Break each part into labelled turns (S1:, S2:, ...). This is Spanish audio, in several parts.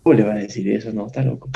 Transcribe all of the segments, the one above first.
S1: ¿Cómo le van a decir eso? No, está loco.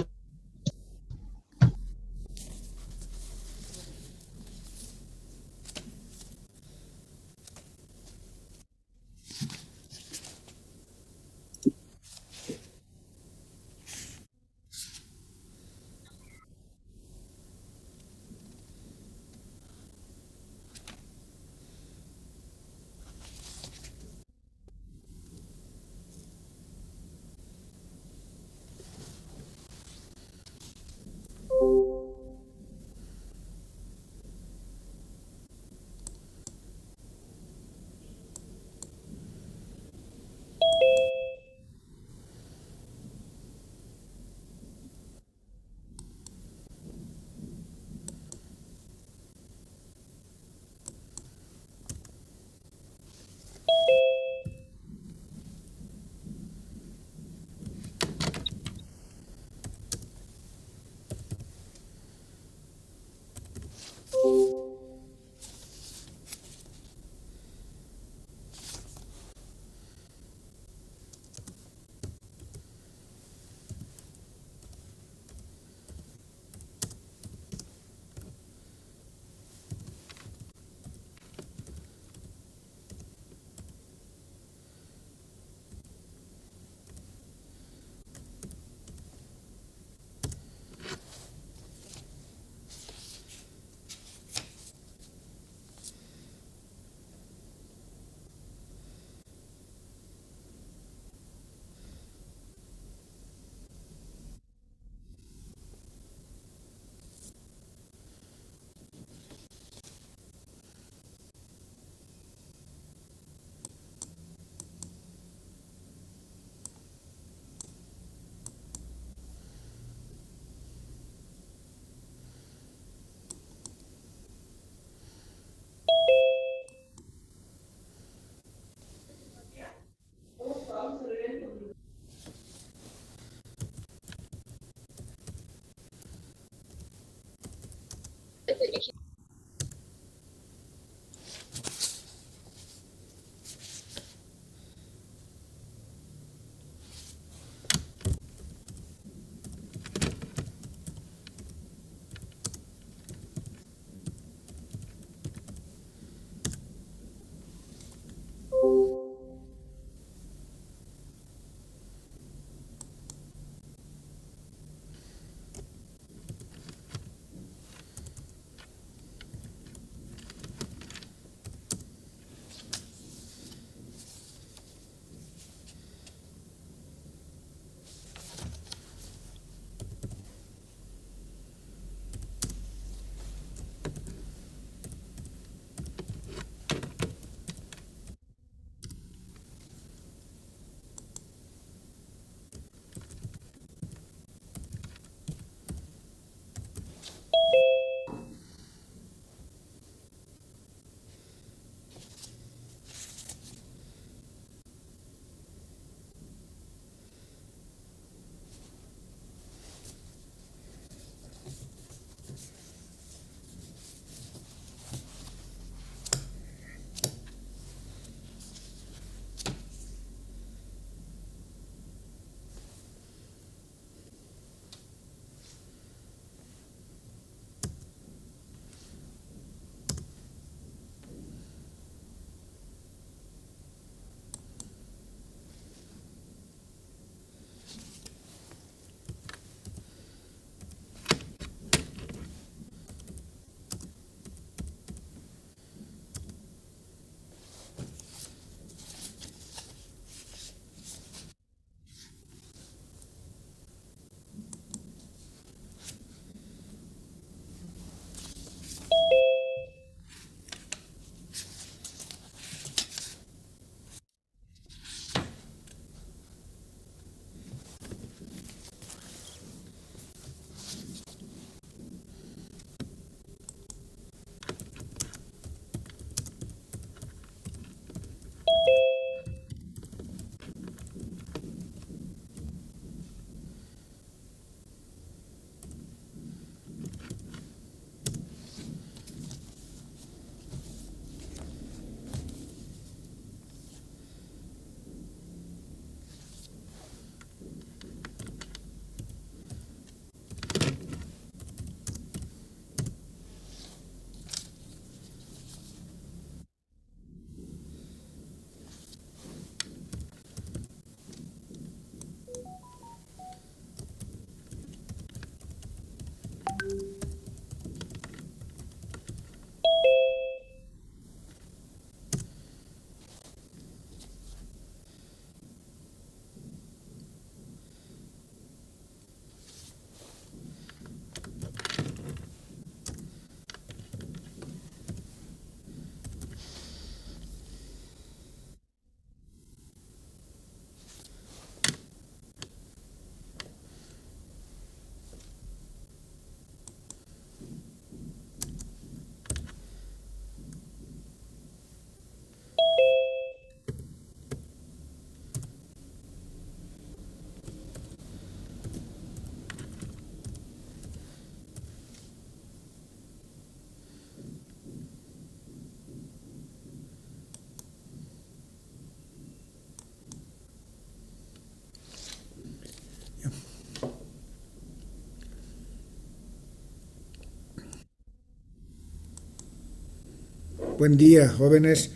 S2: Buen día, jóvenes.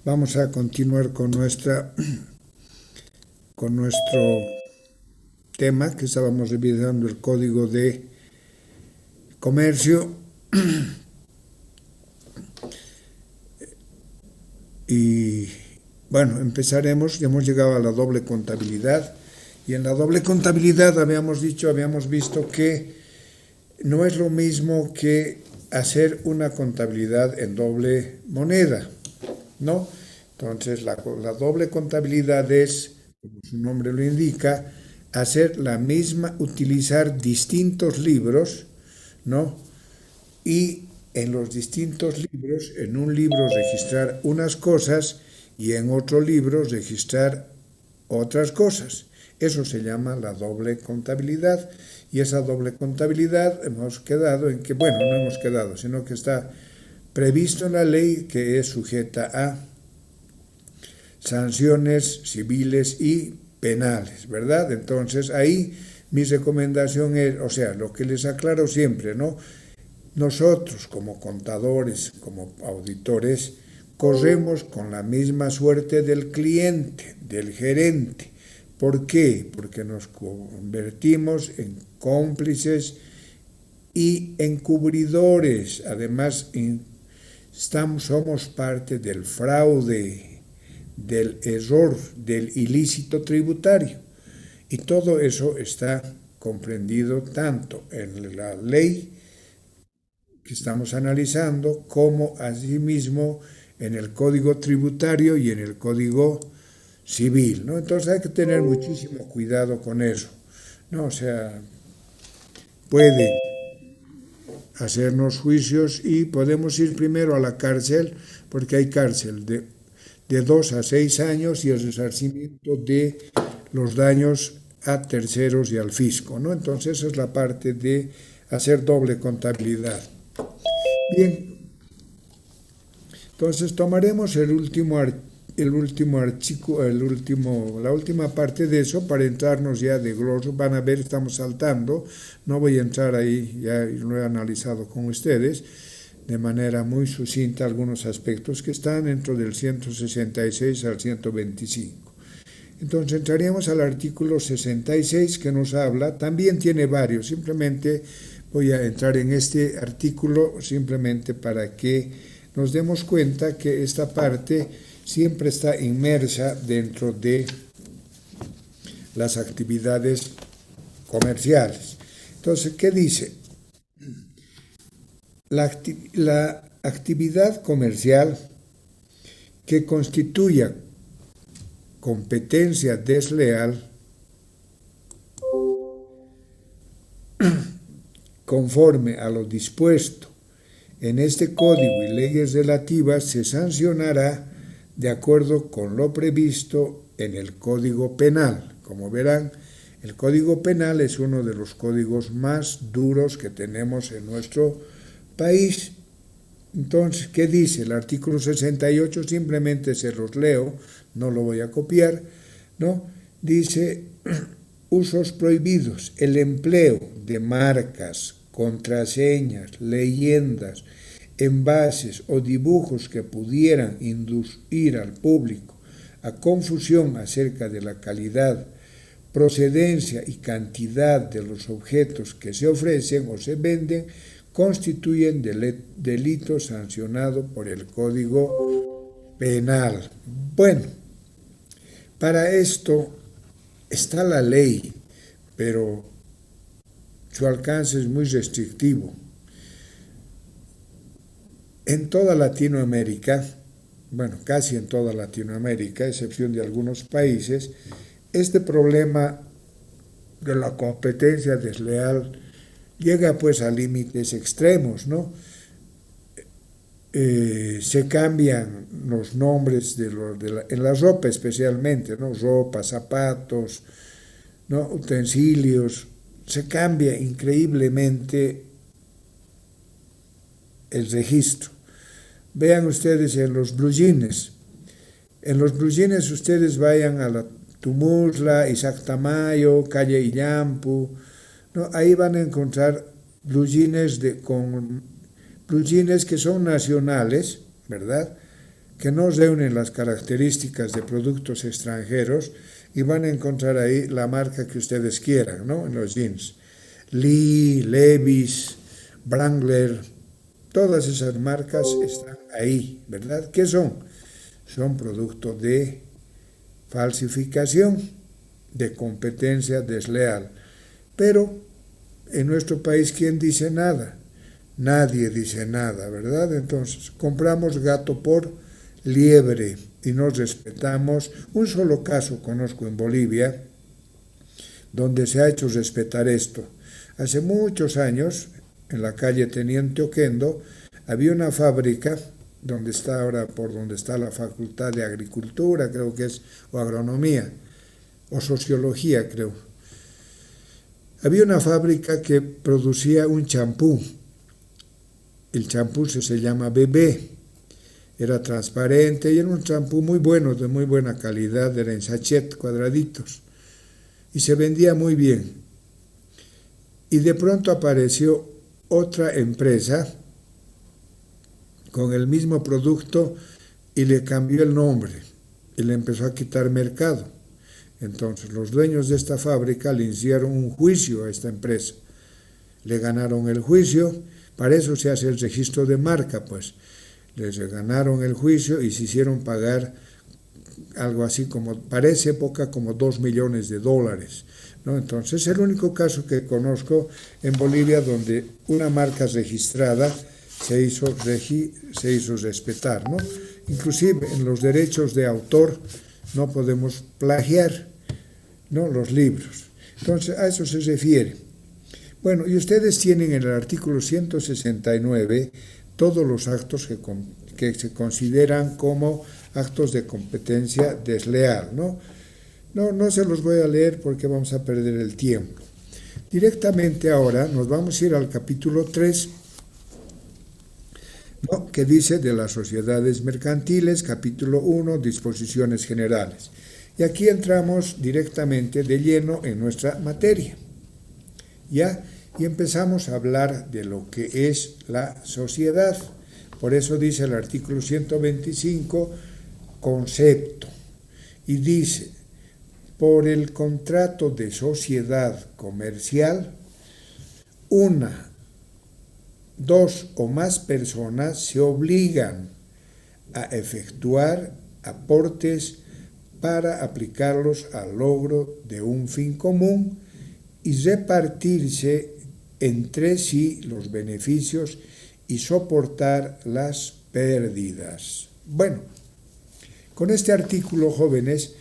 S2: Vamos a continuar con nuestro tema que estábamos revisando, el Código de Comercio. Y bueno, empezaremos. Ya hemos llegado a la doble contabilidad. Y en la doble contabilidad habíamos visto que no es lo mismo que hacer una contabilidad en doble moneda, ¿no? Entonces, la doble contabilidad es, como su nombre lo indica, hacer la misma, utilizar distintos libros, ¿no? Y en los distintos libros, en un libro registrar unas cosas y en otro libro registrar otras cosas. Eso se llama la doble contabilidad. Y esa doble contabilidad hemos quedado en que, bueno, no hemos quedado, sino que está previsto en la ley, que es sujeta a sanciones civiles y penales, ¿verdad? Entonces ahí mi recomendación es, o sea, lo que les aclaro siempre, ¿no? Nosotros como contadores, como auditores, corremos con la misma suerte del cliente, del gerente. ¿Por qué? Porque nos convertimos en cómplices y encubridores. Además, somos parte del fraude, del error, del ilícito tributario. Y todo eso está comprendido tanto en la ley que estamos analizando como asimismo en el Código Tributario y en el Código Civil, ¿no? Entonces hay que tener muchísimo cuidado con eso, ¿no? O sea, pueden hacernos juicios y podemos ir primero a la cárcel, porque hay cárcel de 2 a 6 años y el resarcimiento de los daños a terceros y al fisco, ¿no? Entonces esa es la parte de hacer doble contabilidad. Bien, entonces tomaremos la última parte de eso para entrarnos ya de gloso. Van a ver, estamos saltando, no voy a entrar ahí, ya lo he analizado con ustedes de manera muy sucinta algunos aspectos que están dentro del 166 al 125. Entonces entraríamos al artículo 66 que nos habla, también tiene varios, simplemente voy a entrar en este artículo simplemente para que nos demos cuenta que esta parte siempre está inmersa dentro de las actividades comerciales. Entonces, ¿qué dice? La actividad comercial que constituya competencia desleal conforme a lo dispuesto en este código y leyes relativas se sancionará de acuerdo con lo previsto en el Código Penal. Como verán, el Código Penal es uno de los códigos más duros que tenemos en nuestro país. Entonces, ¿qué dice? El artículo 68, simplemente se los leo, no lo voy a copiar, ¿no? Dice, usos prohibidos, el empleo de marcas, contraseñas, leyendas, envases o dibujos que pudieran inducir al público a confusión acerca de la calidad, procedencia y cantidad de los objetos que se ofrecen o se venden, constituyen delito sancionado por el Código Penal. Bueno, para esto está la ley, pero su alcance es muy restrictivo. En toda Latinoamérica, bueno, casi en toda Latinoamérica, a excepción de algunos países, este problema de la competencia desleal llega pues a límites extremos, ¿no? Se cambian los nombres en la ropa especialmente, ¿no? Ropa, zapatos, ¿no? Utensilios, se cambia increíblemente el registro. Vean ustedes en los blue jeans. En los blue jeans ustedes vayan a la Tumurla, Isaac Tamayo, Calle Illampu, ¿no? Ahí van a encontrar blue jeans que son nacionales, ¿verdad? Que no reúnen las características de productos extranjeros y van a encontrar ahí la marca que ustedes quieran, ¿no? En los jeans. Lee, Levi's, Wrangler, todas esas marcas están ahí, ¿verdad? ¿Qué son? Son producto de falsificación, de competencia desleal. Pero en nuestro país, ¿quién dice nada? Nadie dice nada, ¿verdad? Entonces, compramos gato por liebre y nos respetamos. Un solo caso conozco en Bolivia donde se ha hecho respetar esto. Hace muchos años, en la calle Teniente Oquendo, había una fábrica donde está ahora, por donde está la Facultad de Agricultura, creo que es, o Agronomía, o Sociología, creo. Había una fábrica que producía un champú. El champú se llama Bebé. Era transparente y era un champú muy bueno, de muy buena calidad, era en sachet, cuadraditos. Y se vendía muy bien. Y de pronto apareció otra empresa con el mismo producto y le cambió el nombre y le empezó a quitar mercado. Entonces los dueños de esta fábrica le hicieron un juicio a esta empresa. Le ganaron el juicio, para eso se hace el registro de marca, pues. Les ganaron el juicio y se hicieron pagar algo así como, para esa época, como $2 millones, ¿no? Entonces, es el único caso que conozco en Bolivia donde una marca registrada se hizo respetar, ¿no? Inclusive en los derechos de autor no podemos plagiar, ¿no?, los libros. Entonces, a eso se refiere. Bueno, y ustedes tienen en el artículo 169 todos los actos que se consideran como actos de competencia desleal, ¿no? No se los voy a leer porque vamos a perder el tiempo. Directamente ahora nos vamos a ir al capítulo 3, ¿no?, que dice de las sociedades mercantiles, capítulo 1, disposiciones generales. Y aquí entramos directamente de lleno en nuestra materia, ¿ya? Y empezamos a hablar de lo que es la sociedad. Por eso dice el artículo 125, concepto. Y dice, por el contrato de sociedad comercial, una, dos o más personas se obligan a efectuar aportes para aplicarlos al logro de un fin común y repartirse entre sí los beneficios y soportar las pérdidas. Bueno, con este artículo, jóvenes,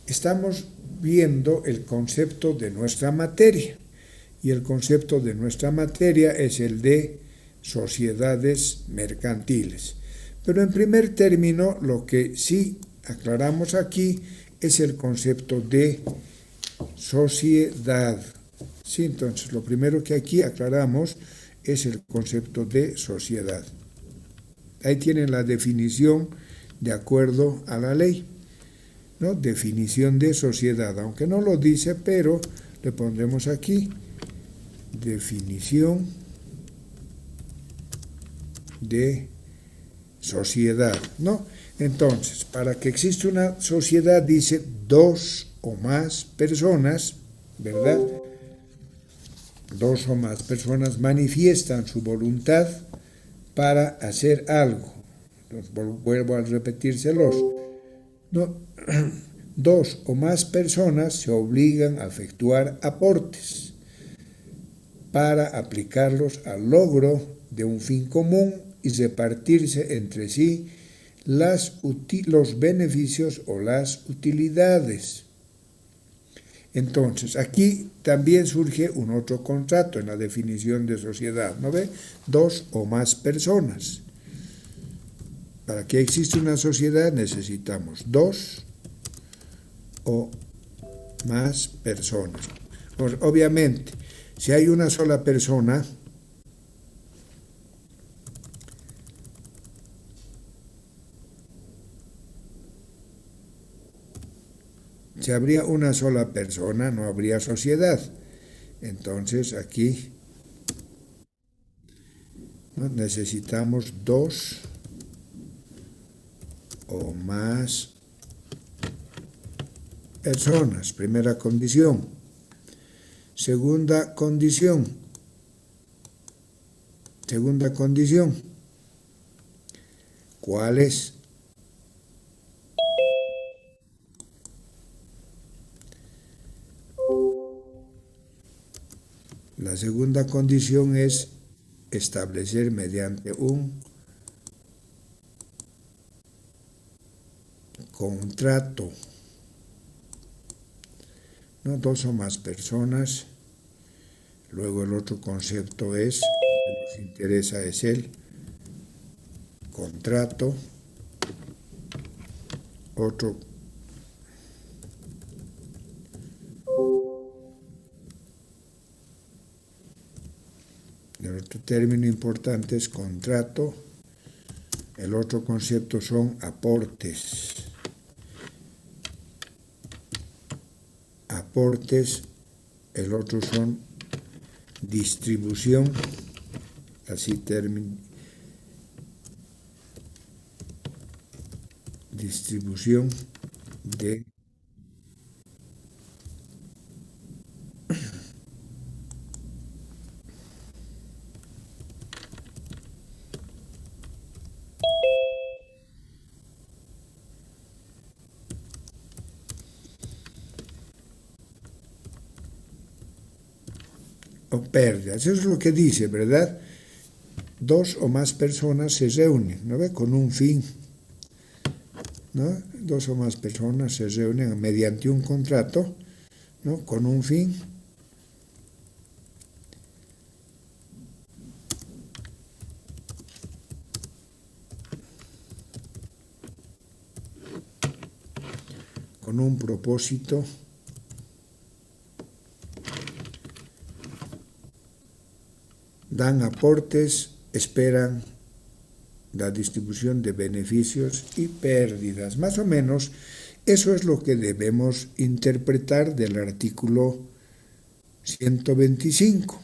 S2: estamos viendo el concepto de nuestra materia. Y el concepto de nuestra materia es el de sociedades mercantiles. Pero en primer término, lo que sí aclaramos aquí es el concepto de sociedad. Sí, entonces, lo primero que aquí aclaramos es el concepto de sociedad. Ahí tienen la definición de acuerdo a la ley, ¿no? Definición de sociedad, aunque no lo dice, pero le pondremos aquí definición de sociedad, ¿no? Entonces, para que exista una sociedad, dice dos o más personas, ¿verdad? Dos o más personas manifiestan su voluntad para hacer algo. Entonces, vuelvo a repetírselos. No, dos o más personas se obligan a efectuar aportes para aplicarlos al logro de un fin común y repartirse entre sí los beneficios o las utilidades. Entonces, aquí también surge un otro contrato en la definición de sociedad, ¿no ve? Dos o más personas. Para que exista una sociedad necesitamos dos o más personas. Pues, obviamente, si hay una sola persona, si habría una sola persona, no habría sociedad. Entonces, aquí, ¿no?, necesitamos dos o más personas, primera condición. Segunda condición, ¿cuál es? La segunda condición es establecer mediante un contrato, ¿no? Dos o más personas. Luego el otro concepto es, que nos interesa es el contrato. Otro término importante es contrato. El otro concepto son aportes. Aportes. El otro son distribución. Así distribución de o pérdidas. Eso es lo que dice, ¿verdad? Dos o más personas se reúnen, ¿no ve? Con un fin, ¿no? Dos o más personas se reúnen mediante un contrato, ¿no? Con un fin. Con un propósito. Dan aportes, esperan la distribución de beneficios y pérdidas. Más o menos, eso es lo que debemos interpretar del artículo 125,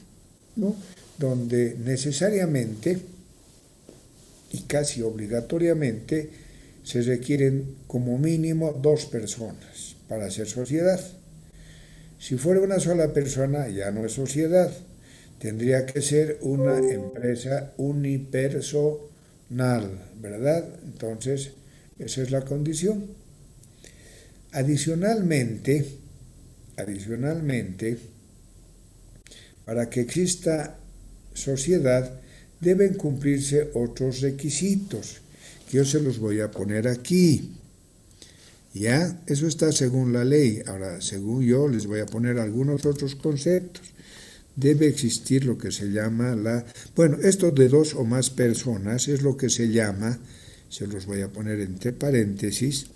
S2: ¿no? Donde necesariamente y casi obligatoriamente se requieren como mínimo dos personas para hacer sociedad. Si fuera una sola persona, ya no es sociedad. Tendría que ser una empresa unipersonal, ¿verdad? Entonces, esa es la condición. Adicionalmente, para que exista sociedad, deben cumplirse otros requisitos, que yo se los voy a poner aquí. ¿Ya? Eso está según la ley. Ahora, según yo, les voy a poner algunos otros conceptos. Debe existir lo que se llama Bueno, esto de dos o más personas es lo que se llama, se los voy a poner entre paréntesis,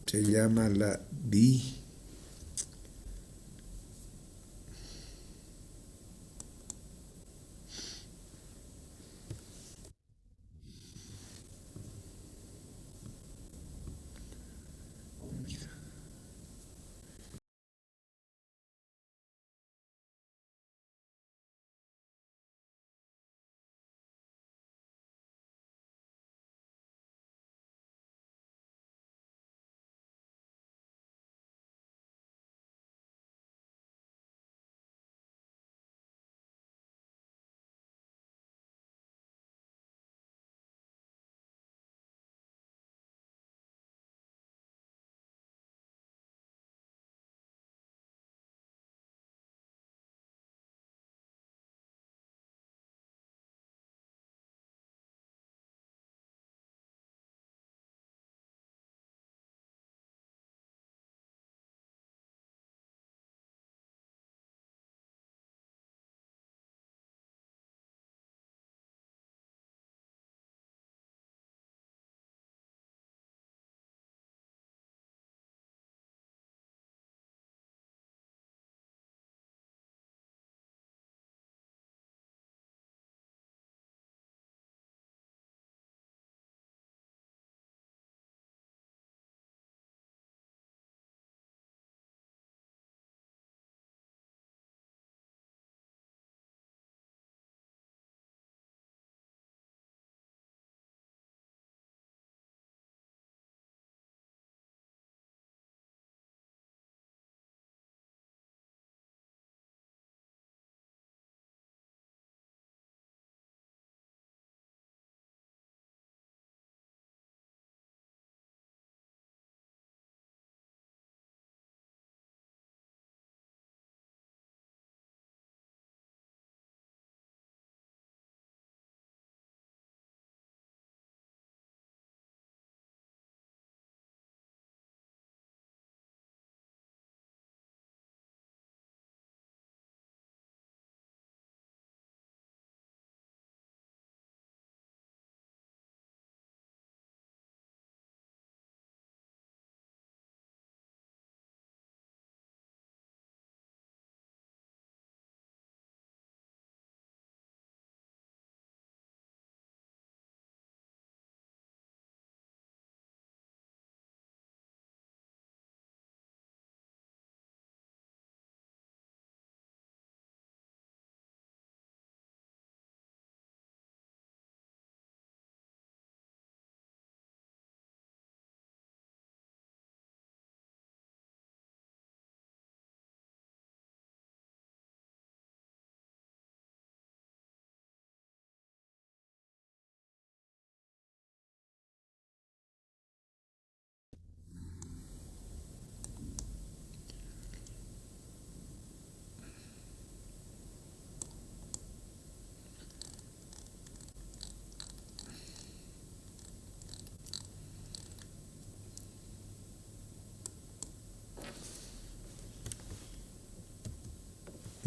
S2: se llama la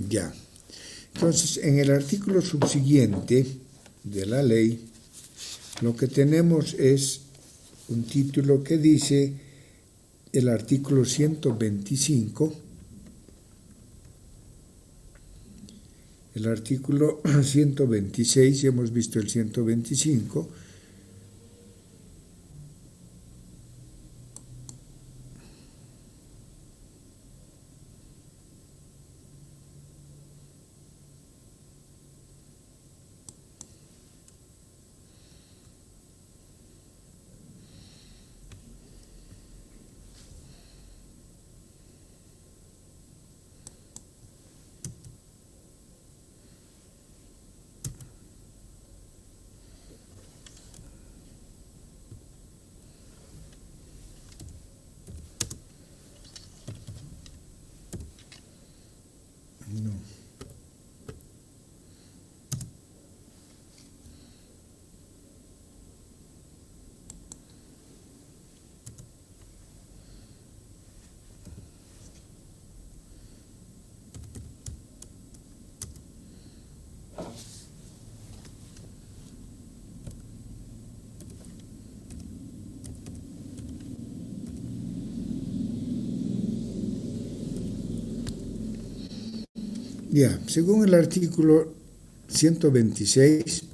S2: Ya. Entonces, en el artículo subsiguiente de la ley, lo que tenemos es un título que dice el artículo 125, el artículo 126, ya hemos visto el 125, no. Ya, según el artículo 126,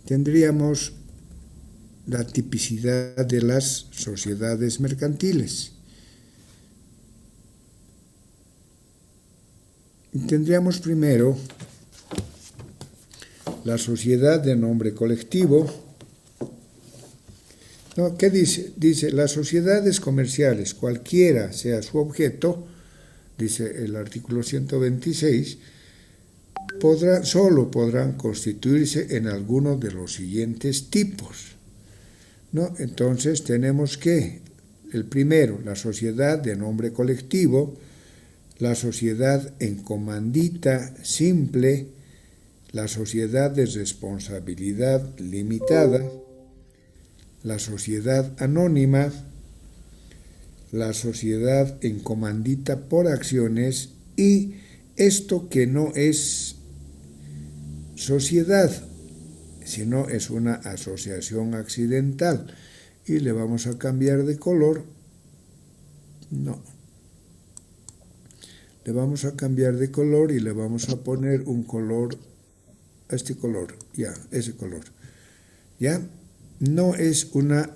S2: tendríamos la tipicidad de las sociedades mercantiles. Tendríamos primero la sociedad de nombre colectivo. No, ¿qué dice? Dice, las sociedades comerciales, cualquiera sea su objeto, dice el artículo 126, solo podrán constituirse en alguno de los siguientes tipos, ¿no? Entonces tenemos que, el primero, la sociedad de nombre colectivo, la sociedad en comandita simple, la sociedad de responsabilidad limitada, la sociedad anónima, la sociedad en comandita por acciones y esto que no es sociedad, sino es una asociación accidental. Y le vamos a cambiar de color. No. Le vamos a cambiar de color y le vamos a poner un color, este color, ya, ese color. ¿Ya? No es una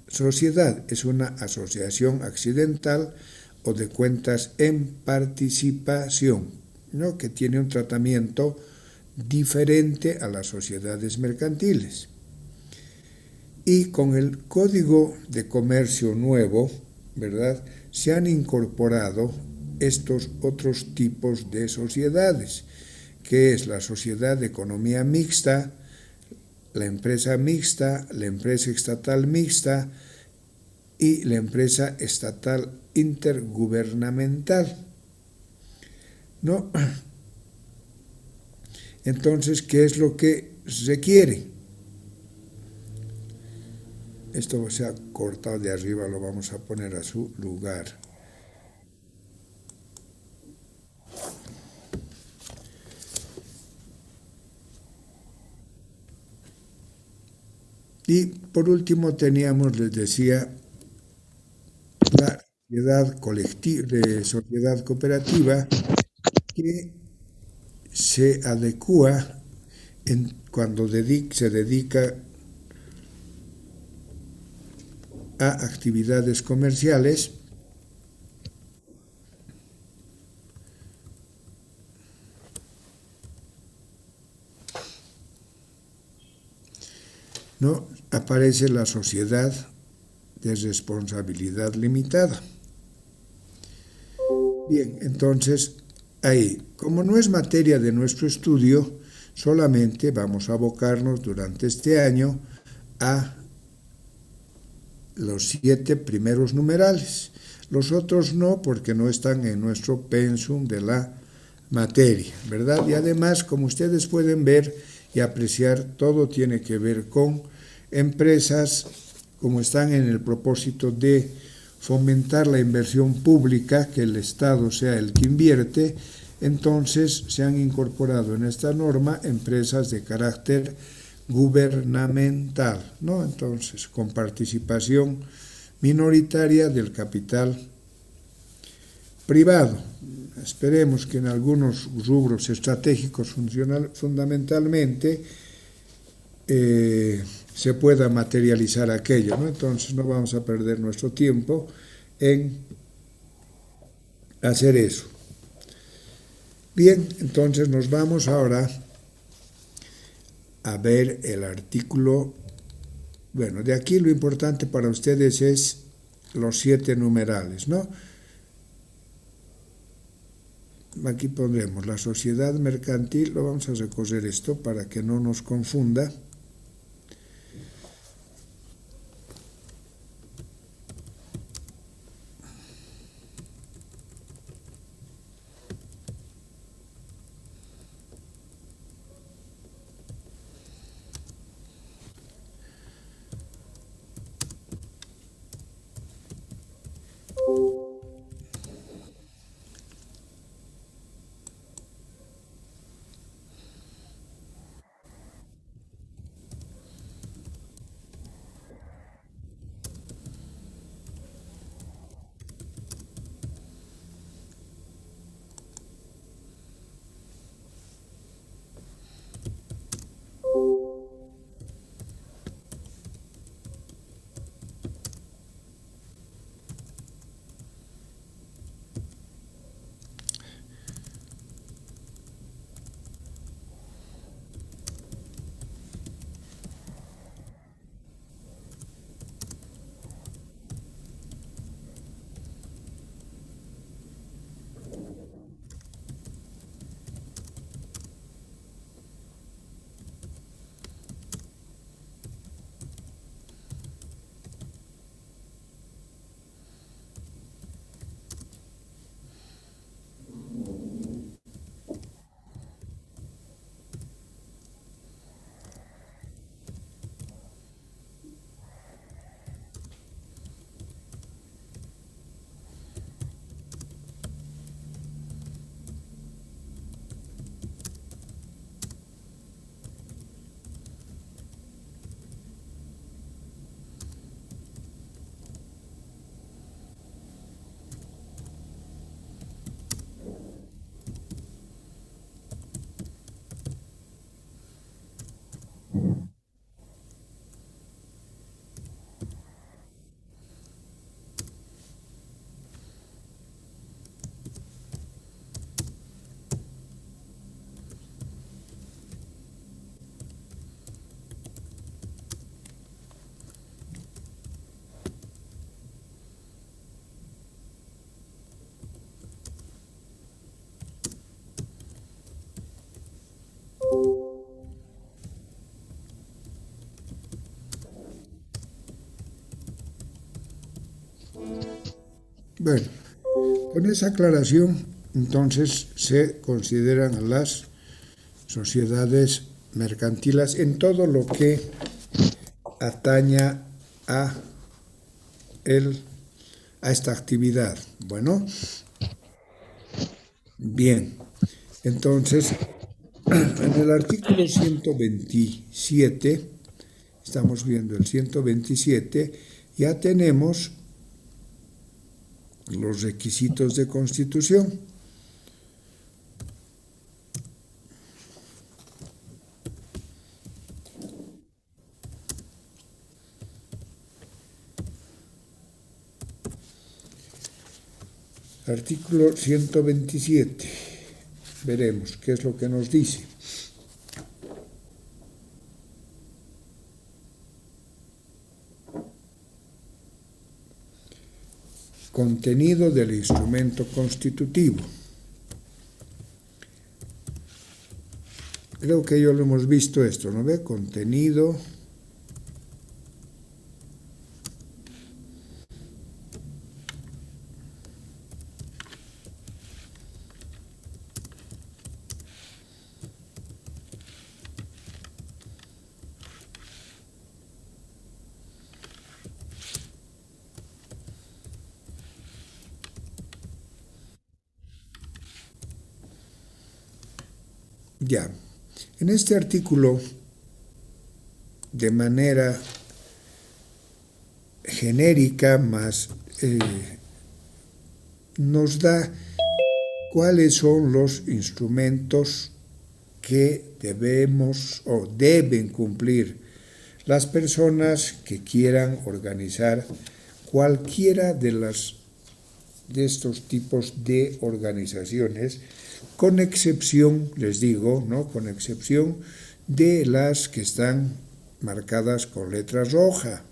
S2: sociedad, es una asociación accidental o de cuentas en participación, ¿no? Que tiene un tratamiento diferente a las sociedades mercantiles. Y con el Código de Comercio nuevo, ¿verdad?, se han incorporado estos otros tipos de sociedades, que es la sociedad de economía mixta, la empresa mixta, la empresa estatal mixta y la empresa estatal intergubernamental, ¿no? Entonces, ¿qué es lo que requiere? Esto se ha cortado de arriba, lo vamos a poner a su lugar. Y por último teníamos, les decía, la sociedad colectiva, de sociedad cooperativa, que se adecua cuando se dedica a actividades comerciales, ¿no? Aparece la sociedad de responsabilidad limitada. Bien, entonces, ahí, como no es materia de nuestro estudio, solamente vamos a abocarnos durante este año a los 7 primeros numerales. Los otros no, porque no están en nuestro pensum de la materia, ¿verdad? Y además, como ustedes pueden ver y apreciar, todo tiene que ver con empresas, como están en el propósito de fomentar la inversión pública, que el Estado sea el que invierte. entonces se han incorporado en esta norma empresas de carácter gubernamental, ¿no? Entonces, con participación minoritaria del capital privado. Esperemos que en algunos rubros estratégicos fundamentalmente se pueda materializar aquello, ¿no? Entonces no vamos a perder nuestro tiempo en hacer eso. Bien, entonces nos vamos ahora a ver el artículo. Bueno, de aquí lo importante para ustedes es los 7 numerales, ¿no? Aquí pondremos la sociedad mercantil, lo vamos a recorrer esto para que no nos confunda. Bueno, con esa aclaración, entonces se consideran las sociedades mercantiles en todo lo que ataña a, a esta actividad. Bueno, bien, entonces en el artículo 127, estamos viendo el 127, ya tenemos los requisitos de constitución. Artículo 127. Veremos qué es lo que nos dice. Contenido del instrumento constitutivo. Creo que ya lo hemos visto esto, ¿no ve? Contenido Ya, en este artículo, de manera genérica, más nos da cuáles son los instrumentos que debemos o deben cumplir las personas que quieran organizar cualquiera de estos tipos de organizaciones, con excepción, les digo, ¿no? Con excepción de las que están marcadas con letra roja.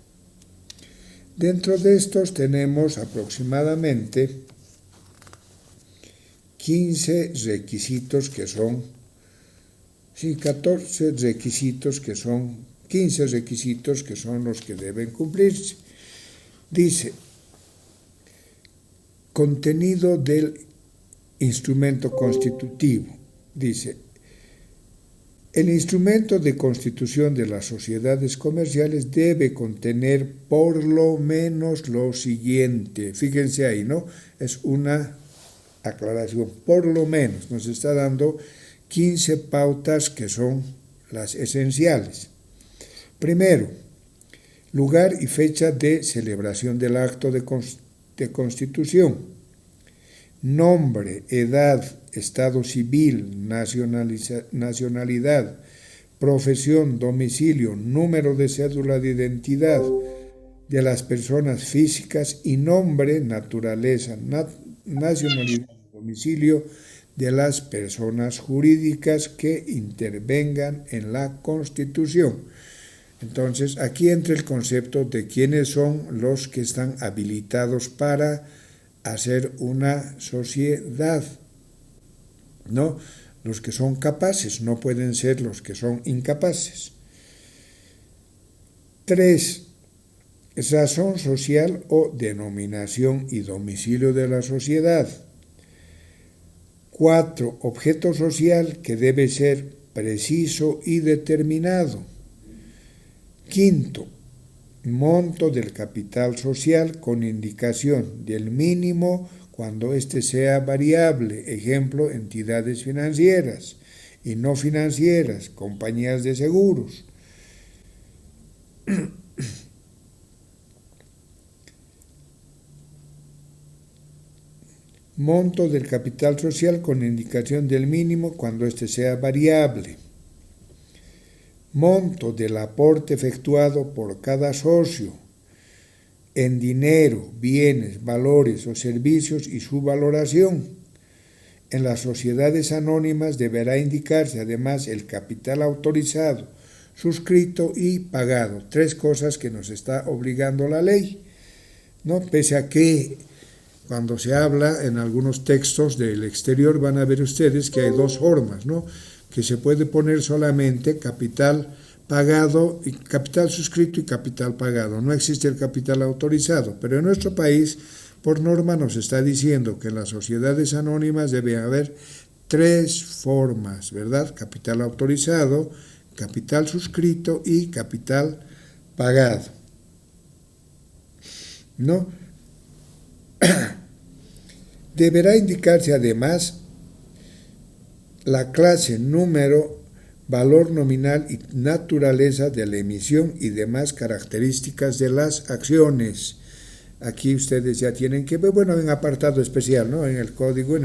S2: Dentro de estos tenemos aproximadamente 15 requisitos que son, 14 requisitos que son, 15 requisitos que son los que deben cumplirse. Dice, contenido del instrumento constitutivo. Dice, el instrumento de constitución de las sociedades comerciales debe contener por lo menos lo siguiente. Fíjense ahí, ¿no? Es una aclaración, por lo menos. Nos está dando 15 pautas que son las esenciales. Primero, lugar y fecha de celebración del acto de constitución. Nombre, edad, estado civil, nacionalidad, profesión, domicilio, número de cédula de identidad de las personas físicas y nombre, naturaleza, nacionalidad, domicilio de las personas jurídicas que intervengan en la Constitución. Entonces, aquí entra el concepto de quiénes son los que están habilitados para hacer una sociedad, ¿no? Los que son capaces, no pueden ser los que son incapaces. 3. Razón social o denominación y domicilio de la sociedad. 4. Objeto social que debe ser preciso y determinado. 5. Monto del capital social con indicación del mínimo cuando éste sea variable, ejemplo, entidades financieras y no financieras, compañías de seguros. Monto del capital social con indicación del mínimo cuando éste sea variable. Monto del aporte efectuado por cada socio en dinero, bienes, valores o servicios y su valoración. En las sociedades anónimas deberá indicarse además el capital autorizado, suscrito y pagado. 3 cosas que nos está obligando la ley, ¿no? Pese a que cuando se habla en algunos textos del exterior van a ver ustedes que hay 2 formas, ¿no? Que se puede poner solamente capital pagado, y capital suscrito y capital pagado. No existe el capital autorizado, pero en nuestro país, por norma, nos está diciendo que en las sociedades anónimas debe haber 3 formas, ¿verdad? Capital autorizado, capital suscrito y capital pagado, ¿no? Deberá indicarse además la clase, número, valor nominal y naturaleza de la emisión y demás características de las acciones. Aquí ustedes ya tienen que ver, bueno, en apartado especial, ¿no? En el código, en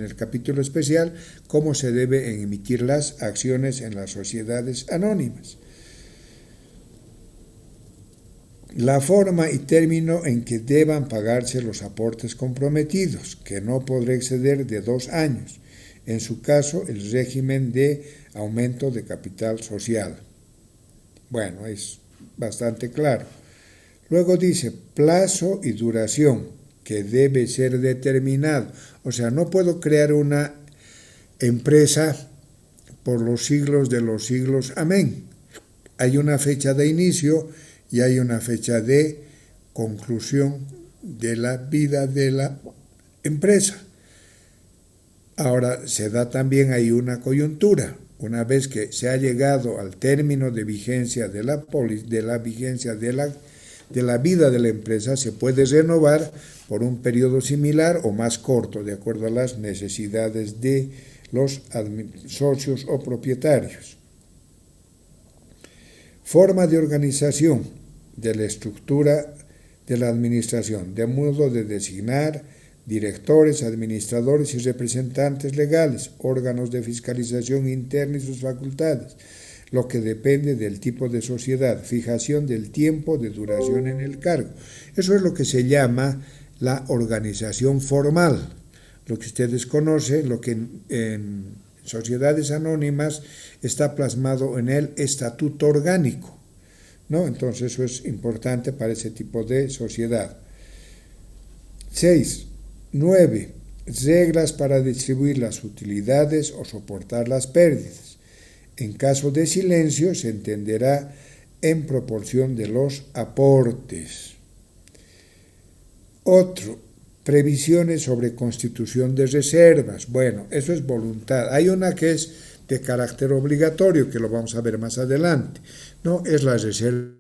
S2: el capítulo especial, cómo se deben emitir las acciones en las sociedades anónimas. La forma y término en que deban pagarse los aportes comprometidos, que no podrá exceder de 2 años. En su caso, el régimen de aumento de capital social. Bueno, es bastante claro. Luego dice, plazo y duración, que debe ser determinado. O sea, no puedo crear una empresa por los siglos de los siglos. Amén. Hay una fecha de inicio y hay una fecha de conclusión de la vida de la empresa. Ahora, se da también ahí una coyuntura. Una vez que se ha llegado al término de vigencia de la vida de la empresa, se puede renovar por un periodo similar o más corto, de acuerdo a las necesidades de los socios o propietarios. Forma de organización de la estructura de la administración, de modo de designar directores, administradores y representantes legales, órganos de fiscalización interna y sus facultades, lo que depende del tipo de sociedad, fijación del tiempo de duración en el cargo. Eso es lo que se llama la organización formal, lo que ustedes conocen, lo que en sociedades anónimas está plasmado en el estatuto orgánico, ¿no? Entonces eso es importante para ese tipo de sociedad. 6. 9. Reglas para distribuir las utilidades o soportar las pérdidas. En caso de silencio se entenderá en proporción de los aportes. Otro, previsiones sobre constitución de reservas. Bueno, eso es voluntad. Hay una que es de carácter obligatorio, que lo vamos a ver más adelante. No es la reserva.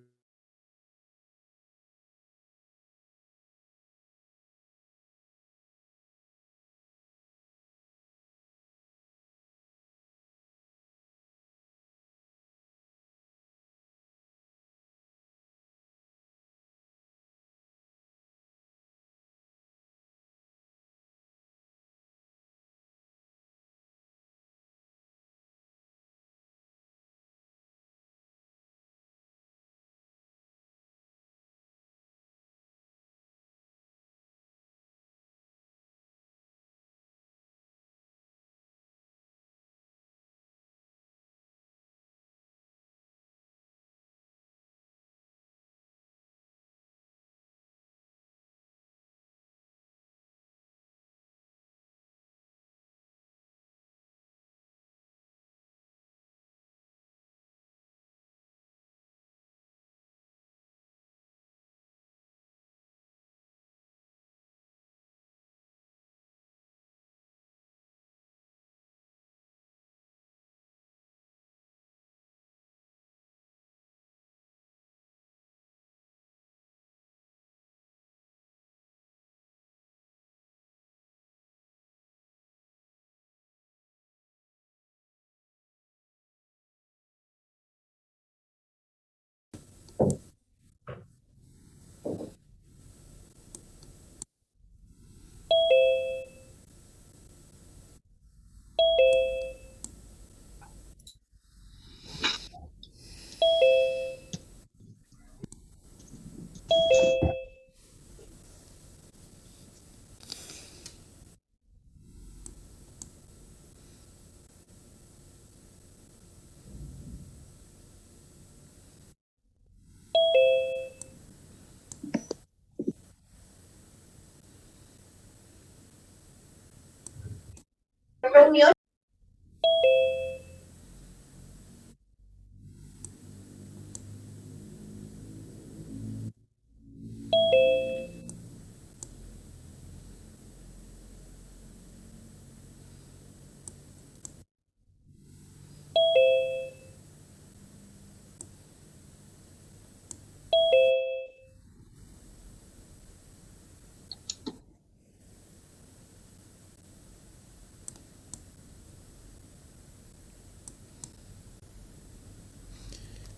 S3: Reunión.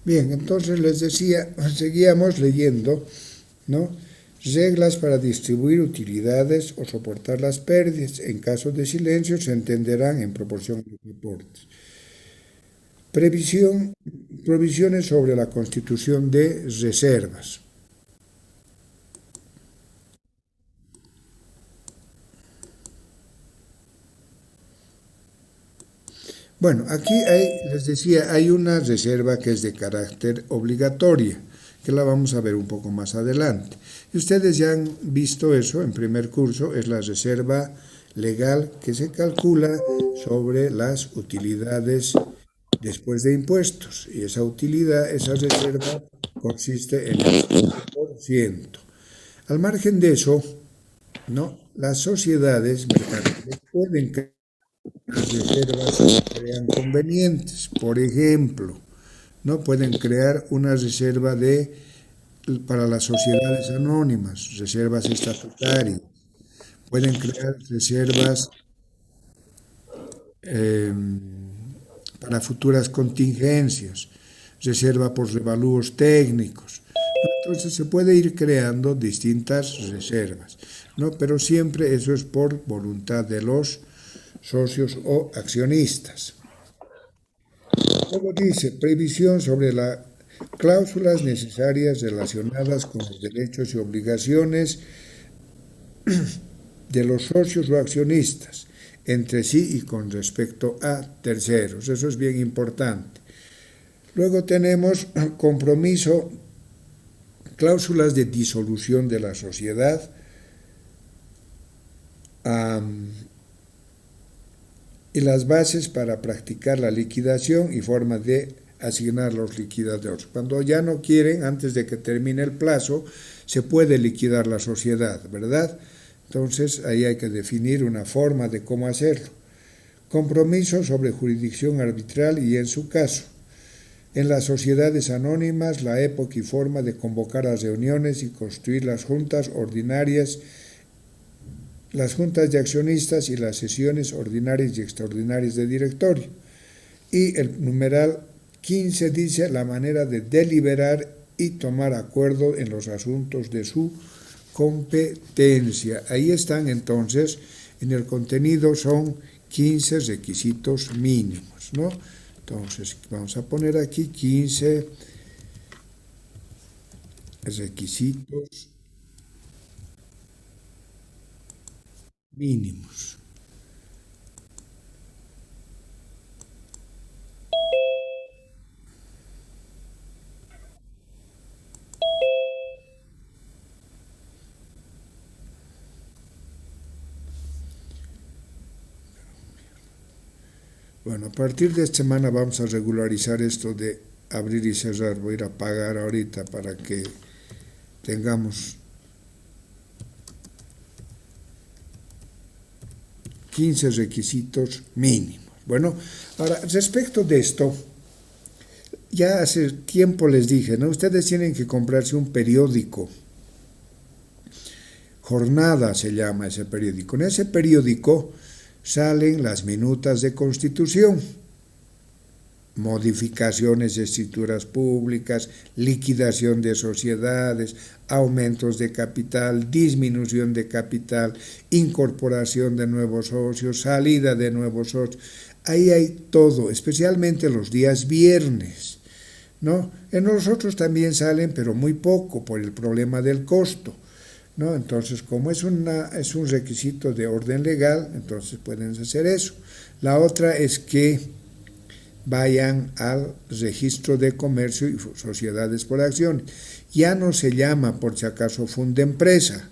S2: Bien, entonces les decía, seguíamos leyendo, ¿no? Reglas para distribuir utilidades o soportar las pérdidas. En caso de silencio se entenderán en proporción a los aportes. Provisiones sobre la constitución de reservas. Bueno, aquí les decía, hay una reserva que es de carácter obligatoria, que la vamos a ver un poco más adelante. Y ustedes ya han visto eso en primer curso, es la reserva legal que se calcula sobre las utilidades después de impuestos. Y esa utilidad, esa reserva consiste en el 5%. Al margen de eso, ¿no? Las sociedades mercantiles pueden crear reservas que crean convenientes. Por ejemplo, ¿no? Pueden crear una reserva para las sociedades anónimas, reservas estatutarias. Pueden crear reservas para futuras contingencias, reserva por revalúos técnicos. Entonces se puede ir creando distintas reservas, ¿no? Pero siempre eso es por voluntad de los socios o accionistas. Luego dice, previsión sobre las cláusulas necesarias relacionadas con los derechos y obligaciones de los socios o accionistas entre sí y con respecto a terceros. Eso es bien importante. Luego tenemos compromiso, cláusulas de disolución de la sociedad, y las bases para practicar la liquidación y forma de asignar los liquidadores. Cuando ya no quieren, antes de que termine el plazo, se puede liquidar la sociedad, ¿verdad? Entonces ahí hay que definir una forma de cómo hacerlo. Compromiso sobre jurisdicción arbitral y en su caso. En las sociedades anónimas, la época y forma de convocar las reuniones y construir las juntas ordinarias, las juntas de accionistas y las sesiones ordinarias y extraordinarias de directorio. Y el numeral 15 dice la manera de deliberar y tomar acuerdo en los asuntos de su competencia. Ahí están entonces, en el contenido son 15 requisitos mínimos, ¿no? Entonces vamos a poner aquí 15 requisitos mínimos. Bueno, a partir de esta semana vamos a regularizar esto de abrir y cerrar. Voy a ir a pagar ahorita para que tengamos 15 requisitos mínimos. Bueno, ahora, respecto de esto, ya hace tiempo les dije, ¿no? Ustedes tienen que comprarse un periódico. Jornada se llama ese periódico. En ese periódico salen las minutas de constitución, modificaciones de escrituras públicas, liquidación de sociedades, aumentos de capital, disminución de capital, incorporación de nuevos socios, salida de nuevos socios. Ahí hay todo, especialmente los días viernes, ¿no? En nosotros también salen, pero muy poco por el problema del costo, ¿no? Entonces, como es un requisito de orden legal, entonces pueden hacer eso. La otra es que vayan al registro de comercio y sociedades por acciones. Ya no se llama, por si acaso, Fundempresa,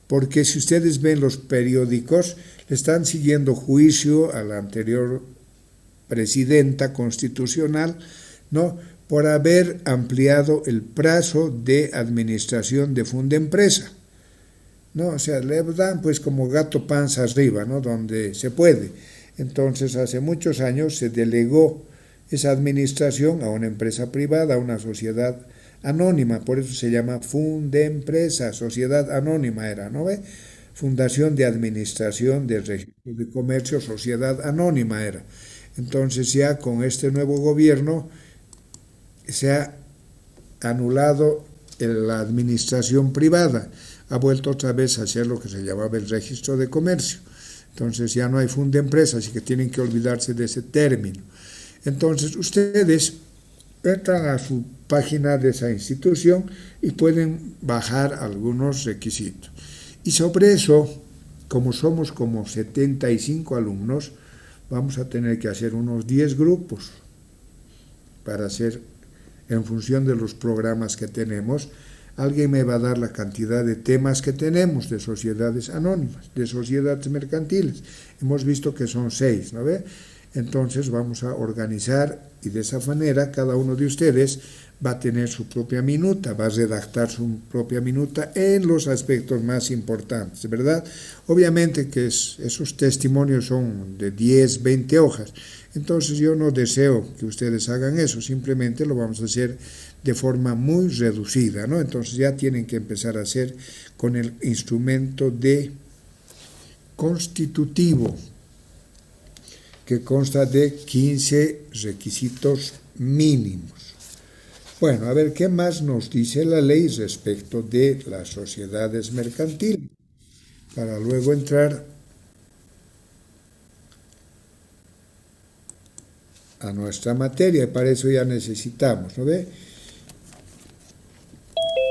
S2: porque si ustedes ven los periódicos, le están siguiendo juicio a la anterior presidenta constitucional, ¿no?, por haber ampliado el plazo de administración de Fundempresa, ¿no? O sea, le dan pues como gato panza arriba, ¿no?, donde se puede. Entonces, hace muchos años se delegó esa administración a una empresa privada, a una sociedad anónima, por eso se llama Fundempresa, sociedad anónima era, ¿no ve? Fundación de Administración del Registro de Comercio, sociedad anónima era. Entonces ya con este nuevo gobierno se ha anulado la administración privada, ha vuelto otra vez a hacer lo que se llamaba el registro de comercio. Entonces ya no hay Fundempresa, así que tienen que olvidarse de ese término. Entonces ustedes entran a su página de esa institución y pueden bajar algunos requisitos. Y sobre eso, como somos como 75 alumnos, vamos a tener que hacer unos 10 grupos para hacer, en función de los programas que tenemos. Alguien me va a dar la cantidad de temas que tenemos de sociedades anónimas, de sociedades mercantiles. Hemos visto que son 6, ¿no ve? Entonces vamos a organizar y de esa manera cada uno de ustedes va a tener su propia minuta, va a redactar su propia minuta en los aspectos más importantes, ¿verdad? Obviamente que esos testimonios son de 10, 20 hojas. Entonces yo no deseo que ustedes hagan eso, simplemente lo vamos a hacer de forma muy reducida, ¿no? Entonces ya tienen que empezar a hacer con el instrumento de constitutivo, que consta de 15 requisitos mínimos. Bueno, a ver, ¿qué más nos dice la ley respecto de las sociedades mercantiles? Para luego entrar a nuestra materia, y para eso ya necesitamos, ¿no ve?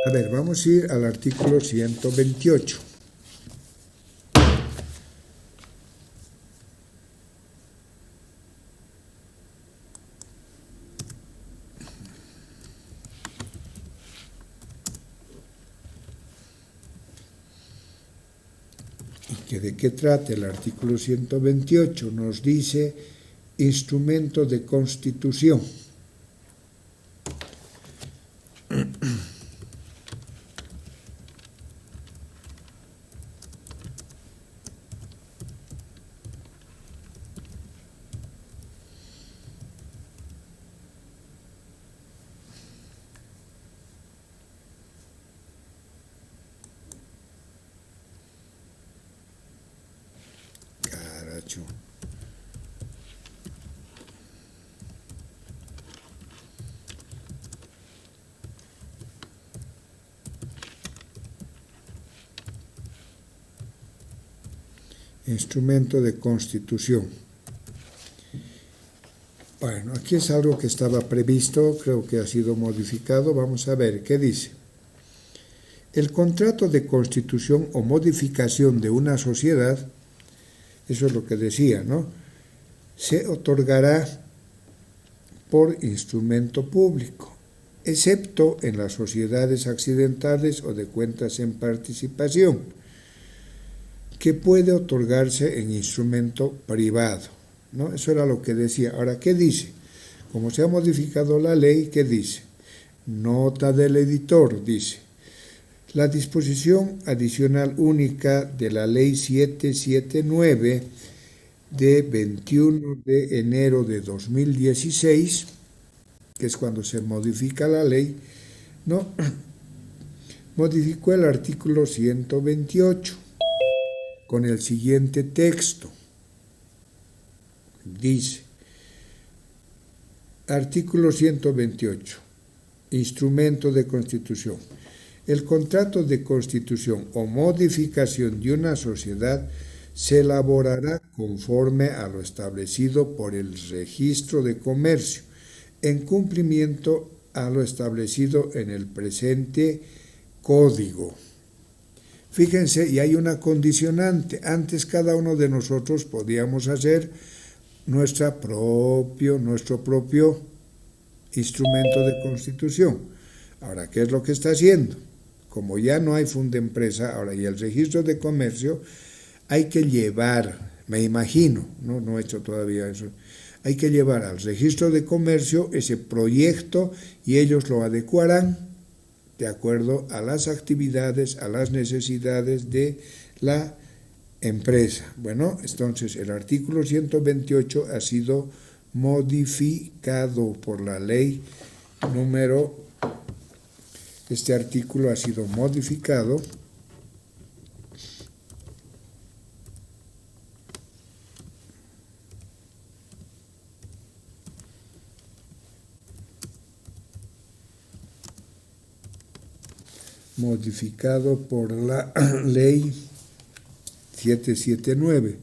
S2: A ver, vamos a ir al artículo 128. ¿De qué trata el artículo 128? Nos dice instrumento de constitución. Caracho. Instrumento de constitución. Bueno, aquí es algo que estaba previsto, creo que ha sido modificado. Vamos a ver qué dice. El contrato de constitución o modificación de una sociedad, eso es lo que decía, ¿no? Se otorgará por instrumento público, excepto en las sociedades accidentales o de cuentas en participación, que puede otorgarse en instrumento privado, ¿no? Eso era lo que decía. Ahora, ¿qué dice? Como se ha modificado la ley, ¿qué dice? Nota del editor, dice. La disposición adicional única de la Ley 779 de 21 de enero de 2016, que es cuando se modifica la ley, ¿no? Modificó el artículo 128 con el siguiente texto. Dice, artículo 128, instrumento de constitución. El contrato de constitución o modificación de una sociedad se elaborará conforme a lo establecido por el registro de comercio, en cumplimiento a lo establecido en el presente código. Fíjense, y hay una condicionante. Antes cada uno de nosotros podíamos hacer nuestro propio instrumento de constitución. Ahora, ¿qué es lo que está haciendo? Como ya no hay Fundempresa, ahora y el registro de comercio, hay que llevar, me imagino, no he hecho todavía eso, hay que llevar al registro de comercio ese proyecto y ellos lo adecuarán de acuerdo a las actividades, a las necesidades de la empresa. Bueno, entonces el artículo 128 ha sido modificado por la ley este artículo ha sido modificado por la ley 779,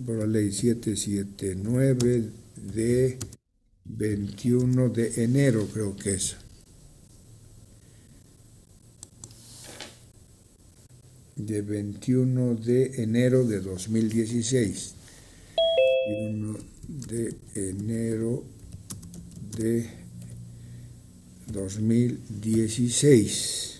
S2: por la ley 779 de 21 de enero, creo que es. De 21 de enero de 2016. 21 de enero de 2016.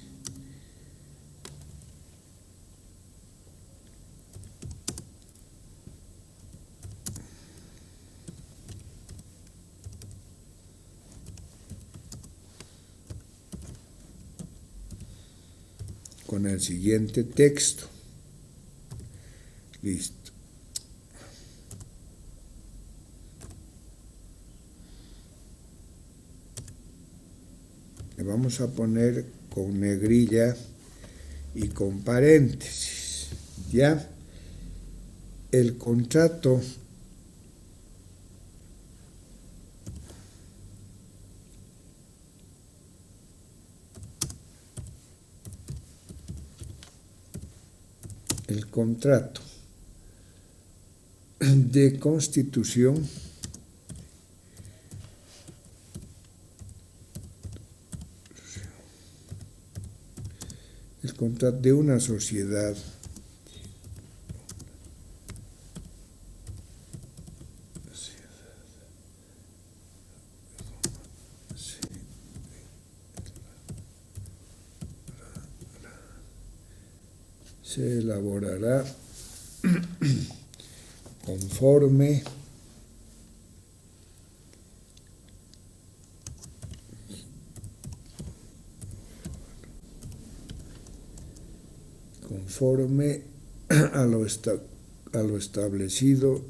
S2: Con el siguiente texto. Listo. Le vamos a poner con negrilla y con paréntesis. ¿Ya? El contrato el contrato de constitución de una sociedad se elaborará conforme a lo establecido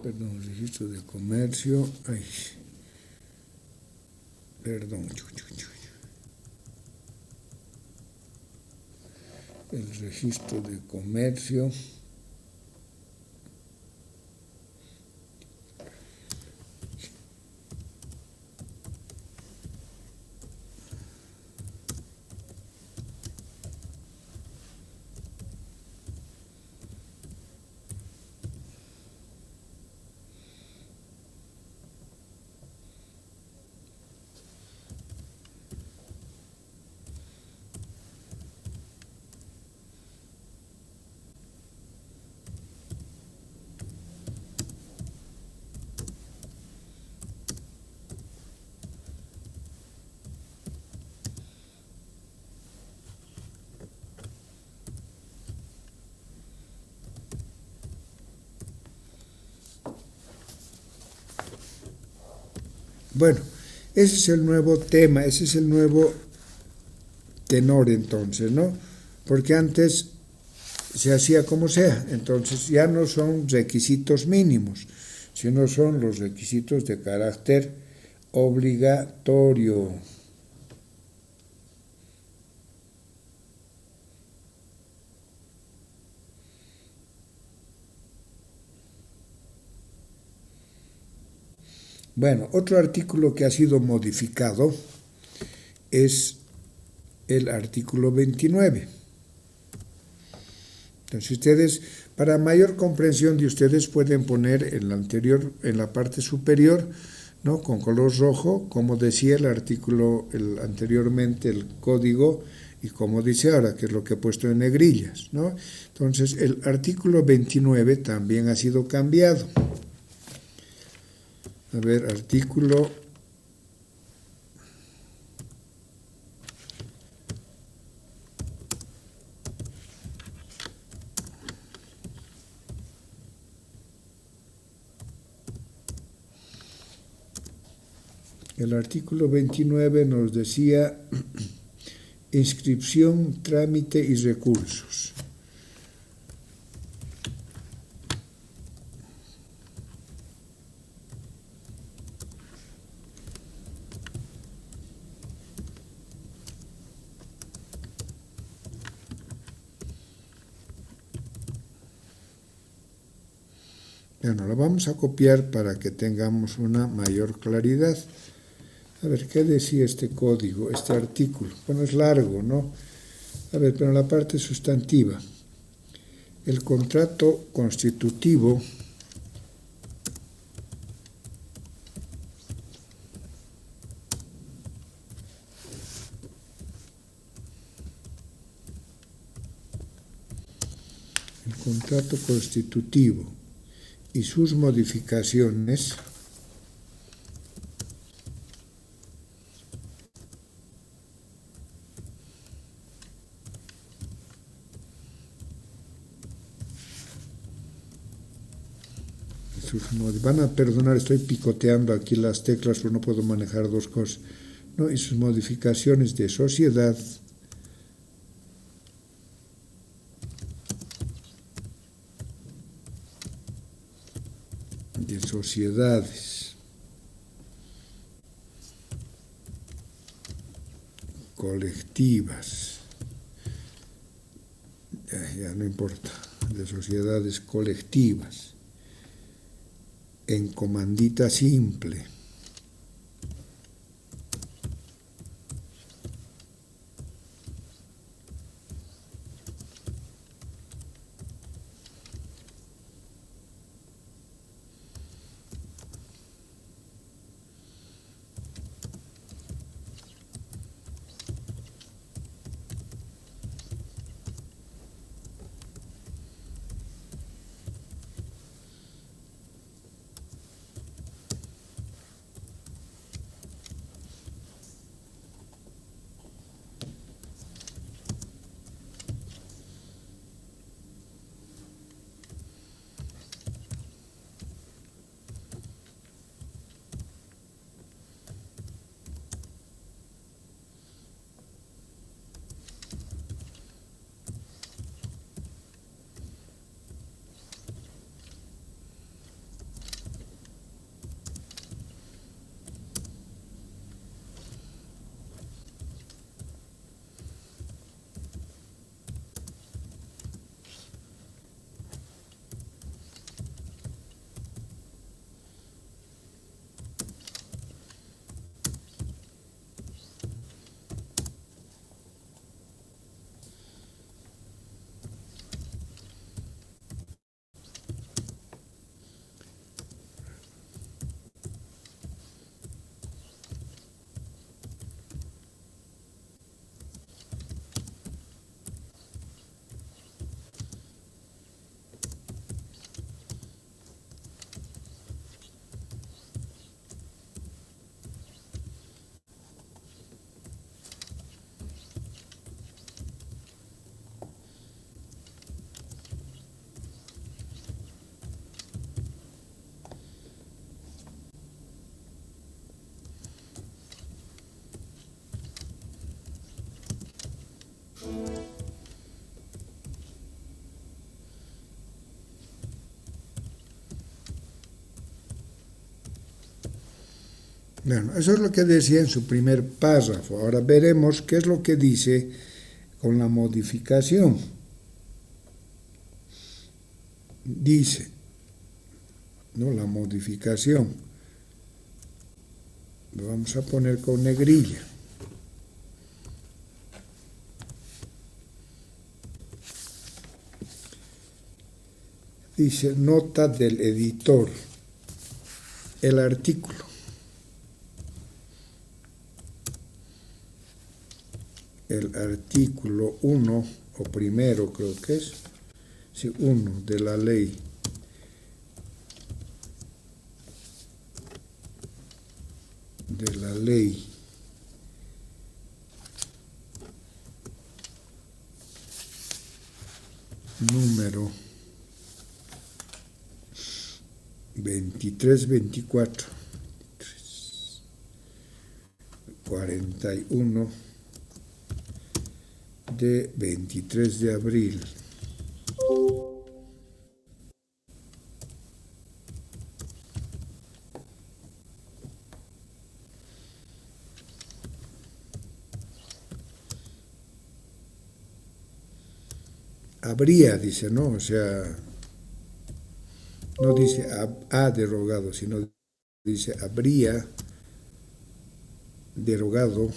S2: perdón, registro de comercio, perdón, el registro de comercio Bueno, ese es el nuevo tema, ese es el nuevo tenor entonces, ¿no? Porque antes se hacía como sea, entonces ya no son requisitos mínimos, sino son los requisitos de carácter obligatorio. Bueno, otro artículo que ha sido modificado es el artículo 29. Entonces ustedes, para mayor comprensión de ustedes, pueden poner en la anterior, en la parte superior, ¿no?, con color rojo, como decía el artículo anteriormente, el código, y como dice ahora, que es lo que he puesto en negrillas, ¿no? Entonces el artículo 29 también ha sido cambiado. A ver, artículo el artículo 29 nos decía inscripción, trámite y recursos. Bueno, lo vamos a copiar para que tengamos una mayor claridad. A ver, ¿qué decía este código, este artículo? Bueno, es largo, ¿no? A ver, pero en la parte sustantiva. El contrato constitutivo y sus modificaciones van a perdonar, estoy picoteando aquí las teclas, pero no puedo manejar dos cosas. ¿No? Y sus modificaciones de sociedad de sociedades colectivas, ya no importa, de sociedades colectivas en comandita simple. Bueno, eso es lo que decía en su primer párrafo. Ahora veremos qué es lo que dice con la modificación. Dice, ¿no? La modificación. Lo vamos a poner con negrilla. Dice, nota del editor. El artículo. El artículo 1, o primero creo que es, sí, 1 de la ley número 2324 41 de 23 de abril habría, dice, ¿no? O sea, no dice ha derogado, sino dice habría derogado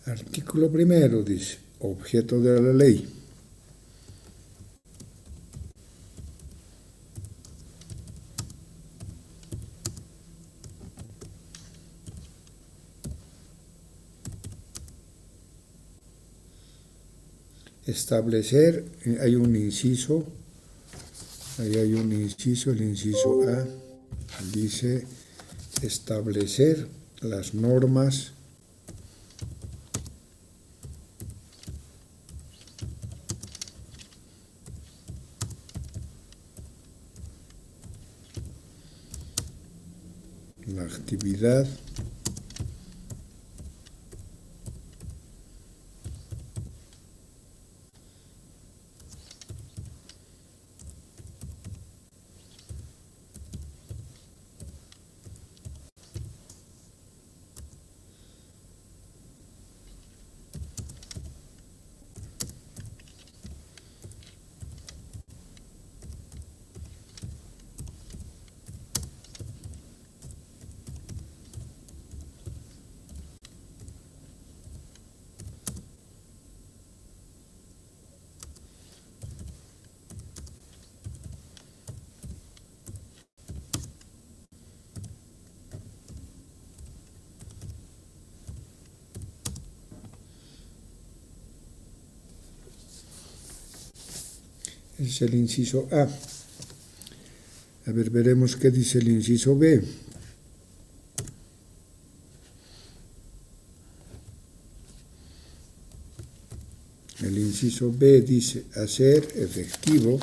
S2: Artículo primero dice, objeto de la ley. Establecer, hay un inciso, ahí hay un inciso, el inciso A, dice establecer las normas la actividad es el inciso A. A ver, veremos qué dice el inciso B. El inciso B dice hacer efectivo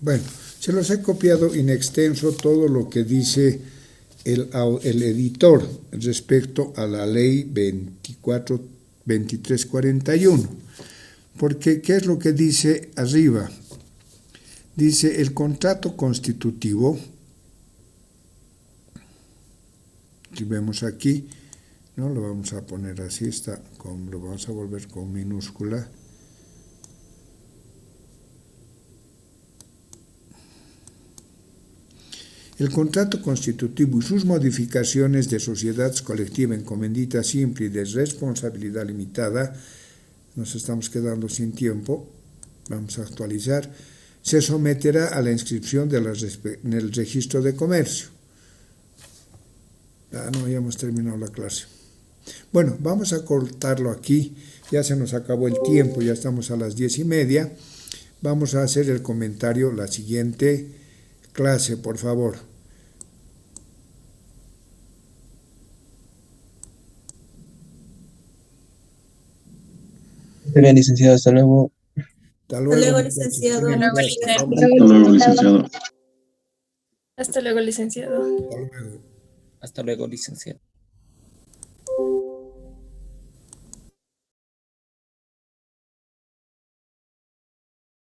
S2: Bueno, se los he copiado in extenso todo lo que dice el editor respecto a la ley 2341. Porque, ¿qué es lo que dice arriba? Dice, el contrato constitutivo, si vemos aquí, ¿no? Lo vamos a poner así, lo vamos a volver con minúscula. El contrato constitutivo y sus modificaciones de sociedades colectiva, encomendita simple y de responsabilidad limitada, nos estamos quedando sin tiempo, vamos a actualizar, se someterá a la inscripción en el registro de comercio. No, ya hemos terminado la clase. Bueno, vamos a cortarlo aquí, ya se nos acabó el tiempo, ya estamos a las 10:30. Vamos a hacer el comentario la siguiente clase, por favor.
S1: Bien, licenciado, hasta luego.
S2: Hasta
S3: Hasta
S2: luego,
S3: luego,
S2: muchachos.
S3: licenciado.
S2: Tengan
S4: Hasta
S2: cuidado.
S4: luego,
S5: licenciado.
S4: Hasta luego, licenciado.
S2: Hasta luego.
S5: Hasta luego, licenciado.